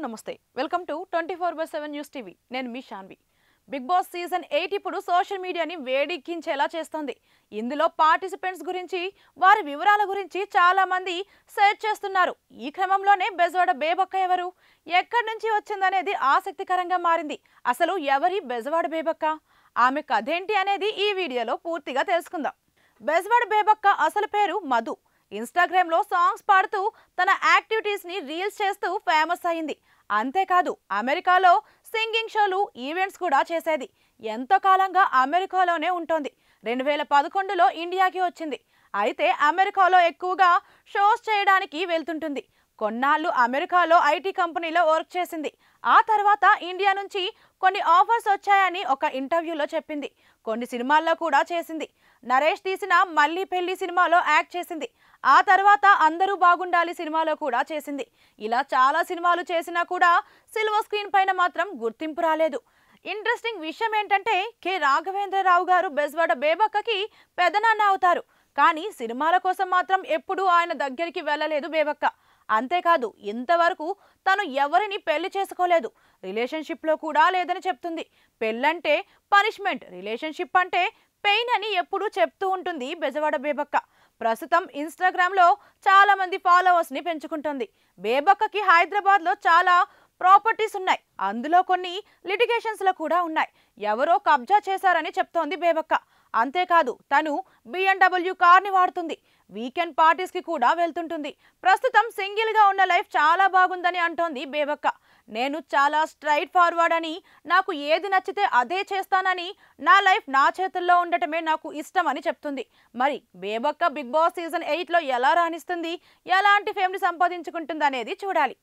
నమస్తే welcome to 24/7 news TV నేను మీ Shanvi big boss season 8 ఇప్పుడు సోషల్ మీడియాని వేడెక్కించేలా చేస్తుంది. ఇందులో పార్టిసిపెంట్స్ గురించి వారి వివరాల గురించి చాలా మంది సెర్చ్ చేస్తున్నారు. ఈ క్రమంలోనే బెజవాడ బేబక్క ఎవరు, ఎక్కడి నుంచి వచ్చిందనేది ఆసక్తికరంగా మారింది. అసలు ఎవరి బెజవాడ బేబక్క, ఆమె కథేంటి అనేది ఈ వీడియోలో పూర్తిగా తెలుసుకుందాం. బెజవాడ బేబక్క అసలు పేరు మధు. ఇన్స్టాగ్రామ్లో సాంగ్స్ పాడుతూ తన యాక్టివిటీస్ని రీల్స్ చేస్తూ ఫేమస్ అయింది. అంతేకాదు అమెరికాలో సింగింగ్ షోలు, ఈవెంట్స్ కూడా చేసేది. ఎంతో కాలంగా అమెరికాలోనే ఉంటుంది. 2011లో ఇండియాకి వచ్చింది. అయితే అమెరికాలో ఎక్కువగా షోస్ చేయడానికి వెళ్తుంటుంది. కొన్నాళ్ళు అమెరికాలో ఐటీ కంపెనీలో వర్క్ చేసింది. ఆ తర్వాత ఇండియా నుంచి కొన్ని ఆఫర్స్ వచ్చాయని ఒక ఇంటర్వ్యూలో చెప్పింది. కొన్ని సినిమాల్లో కూడా చేసింది. నరేష్ తీసిన మళ్ళీ పెళ్లి సినిమాలో యాక్ట్ చేసింది. ఆ తర్వాత అందరూ బాగుండాలి సినిమాలో కూడా చేసింది. ఇలా చాలా సినిమాలు చేసినా కూడా సిల్వర్ స్క్రీన్ పైన మాత్రం గుర్తింపు రాలేదు. ఇంట్రెస్టింగ్ విషయం ఏంటంటే కె రాఘవేంద్రరావు గారు బెజవాడ బేబక్కకి పెదనాన్న అవుతారు. కానీ సినిమాల కోసం మాత్రం ఎప్పుడూ ఆయన దగ్గరికి వెళ్ళలేదు బేబక్క. అంతేకాదు ఇంతవరకు తను ఎవరిని పెళ్లి చేసుకోలేదు, రిలేషన్షిప్లో కూడా లేదని చెప్తుంది. పెళ్ళంటే పనిష్మెంట్, రిలేషన్షిప్ అంటే పెయిన్ అని ఎప్పుడూ చెప్తూ ఉంటుంది బెజవాడ బేబక్క. ప్రస్తుతం ఇన్స్టాగ్రామ్లో చాలా మంది ఫాలోవర్స్ని పెంచుకుంటుంది. బేబక్కకి హైదరాబాద్లో చాలా ప్రాపర్టీస్ ఉన్నాయి. అందులో కొన్ని లిటిగేషన్స్లో కూడా ఉన్నాయి. ఎవరో కబ్జా చేశారని చెప్తోంది బేబక్క. అంతేకాదు తను BMW కార్ని వాడుతుంది. వీకెండ్ పార్టీస్కి కూడా వెళ్తుంటుంది. ప్రస్తుతం సింగిల్గా ఉన్న లైఫ్ చాలా బాగుందని అంటోంది బేబక్క. నేను చాలా స్ట్రైట్ ఫార్వర్డ్ అని, నాకు ఏది నచ్చితే అదే చేస్తానని, నా లైఫ్ నా చేతుల్లో ఉండటమే నాకు ఇష్టం అని చెప్తుంది. మరి బేబక్క బిగ్ బాస్ సీజన్ 8లో ఎలా రాణిస్తుంది, ఎలాంటి ఫేమ్ని సంపాదించుకుంటుంది అనేది చూడాలి.